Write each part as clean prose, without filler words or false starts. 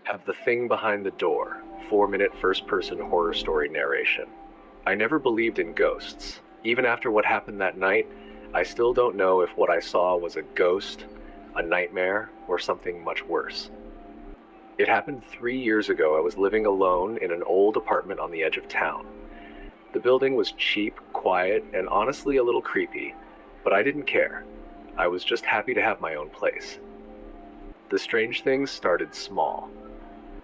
have The Thing Behind the Door, 4-minute first-person horror story narration. I never believed in ghosts. Even after what happened that night, I still don't know if what I saw was a ghost, a nightmare, or something much worse. It happened 3 years ago. I was living alone in an old apartment on the edge of town. The building was cheap, quiet, and honestly a little creepy, but I didn't care. I was just happy to have my own place. The strange things started small.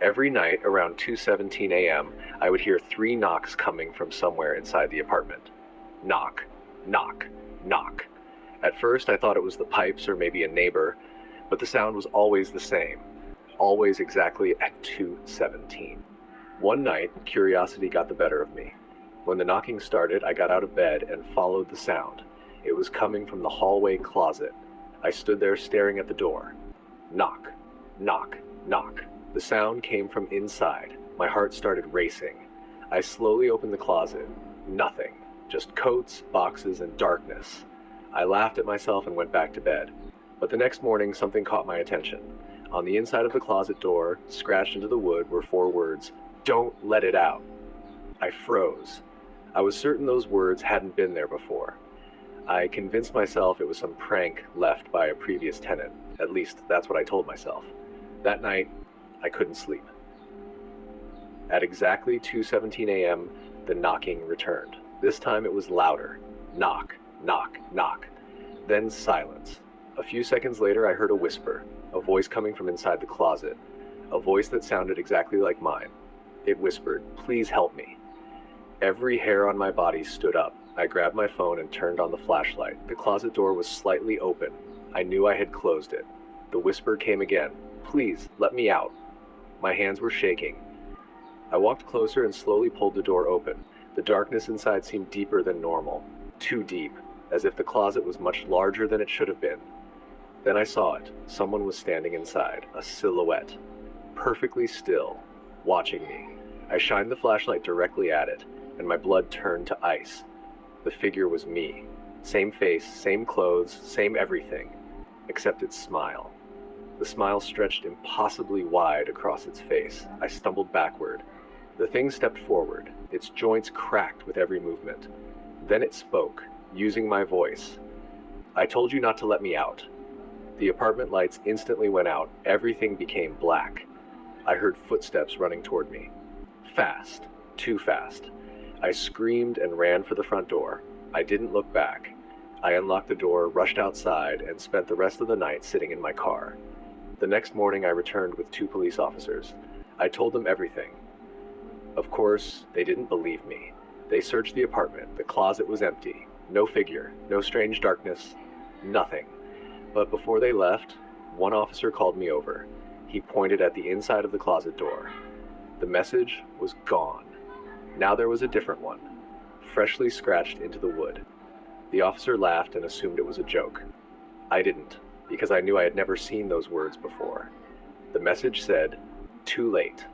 Every night around 2:17 a.m., I would hear 3 knocks coming from somewhere inside the apartment. Knock, knock, knock. At first I thought it was the pipes or maybe a neighbor, but the sound was always the same, always exactly at 2:17. One night, curiosity got the better of me. When the knocking started, I got out of bed and followed the sound. It was coming from the hallway closet. I stood there staring at the door. Knock, knock, knock. The sound came from inside. My heart started racing. I slowly opened the closet. Nothing. Just coats, boxes, and darkness. I laughed at myself and went back to bed. But the next morning, something caught my attention. On the inside of the closet door, scratched into the wood, were 4 words, "Don't let it out." I froze. I was certain those words hadn't been there before. I convinced myself it was some prank left by a previous tenant. At least, that's what I told myself. That night, I couldn't sleep. At exactly 2:17 a.m., the knocking returned. This time it was louder. Knock, knock, knock. Then silence. A few seconds later, I heard a whisper, a voice coming from inside the closet, a voice that sounded exactly like mine. It whispered, "Please help me." Every hair on my body stood up. I grabbed my phone and turned on the flashlight. The closet door was slightly open. I knew I had closed it. The whisper came again, "Please, let me out." My hands were shaking. I walked closer and slowly pulled the door open. The darkness inside seemed deeper than normal. Too deep, as if the closet was much larger than it should have been. Then I saw it. Someone was standing inside, a silhouette, perfectly still, watching me. I shined the flashlight directly at it, and my blood turned to ice. The figure was me. Same face, same clothes, same everything, except its smile. The smile stretched impossibly wide across its face. I stumbled backward. The thing stepped forward. Its joints cracked with every movement. Then it spoke, using my voice. "I told you not to let me out." The apartment lights instantly went out. Everything became black. I heard footsteps running toward me. Fast. Too fast. I screamed and ran for the front door. I didn't look back. I unlocked the door, rushed outside, and spent the rest of the night sitting in my car. The next morning I returned with 2 police officers. I told them everything. Of course, they didn't believe me. They searched the apartment. The closet was empty. No figure, no strange darkness, nothing. But before they left, one officer called me over. He pointed at the inside of the closet door. The message was gone. Now there was a different one, freshly scratched into the wood. The officer laughed and assumed it was a joke. I didn't, because I knew I had never seen those words before. The message said, "Too late."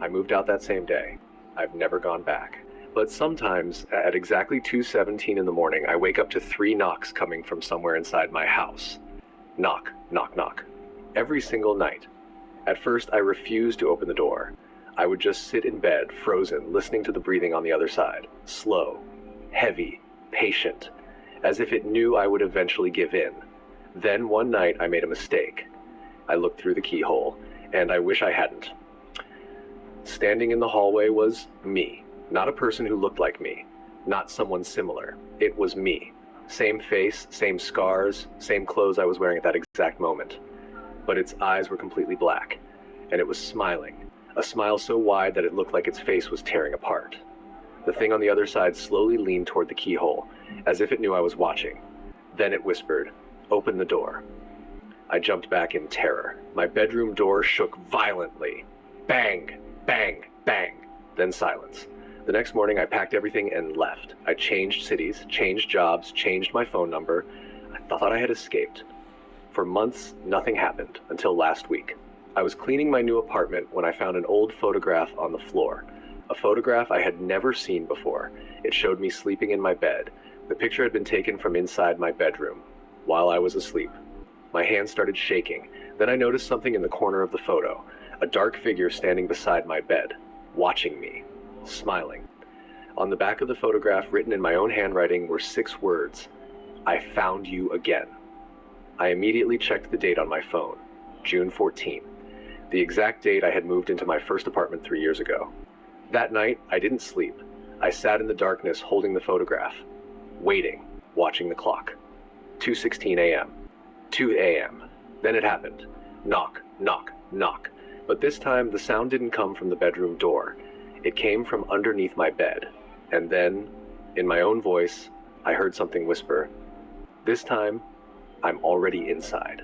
I moved out that same day. I've never gone back. But sometimes, at exactly 2:17 in the morning, I wake up to 3 knocks coming from somewhere inside my house. Knock, knock, knock. Every single night. At first, I refused to open the door. I would just sit in bed, frozen, listening to the breathing on the other side. Slow, heavy, patient, as if it knew I would eventually give in. Then one night, I made a mistake. I looked through the keyhole, and I wish I hadn't. Standing in the hallway was me. Not a person who looked like me. Not someone similar. It was me. Same face, same scars, same clothes I was wearing at that exact moment. But its eyes were completely black, and it was smiling. A smile so wide that it looked like its face was tearing apart. The thing on the other side slowly leaned toward the keyhole, as if it knew I was watching. Then it whispered, "Open the door." I jumped back in terror. My bedroom door shook violently. Bang, bang, bang. Then silence. The next morning I packed everything and left. I changed cities, changed jobs, changed my phone number. I thought I had escaped. For months, nothing happened, until last week. I was cleaning my new apartment when I found an old photograph on the floor. A photograph I had never seen before. It showed me sleeping in my bed. The picture had been taken from inside my bedroom, while I was asleep. My hands started shaking. Then I noticed something in the corner of the photo. A dark figure standing beside my bed, watching me, smiling. On the back of the photograph, written in my own handwriting, were 6 words: "I found you again." I immediately checked the date on my phone, June 14, the exact date I had moved into my first apartment 3 years ago. That night, I didn't sleep. I sat in the darkness holding the photograph, waiting, watching the clock. 2:16 a.m. 2 a.m. Then it happened. Knock, knock, knock. But this time, the sound didn't come from the bedroom door. It came from underneath my bed. And then, in my own voice, I heard something whisper, "This time, I'm already inside."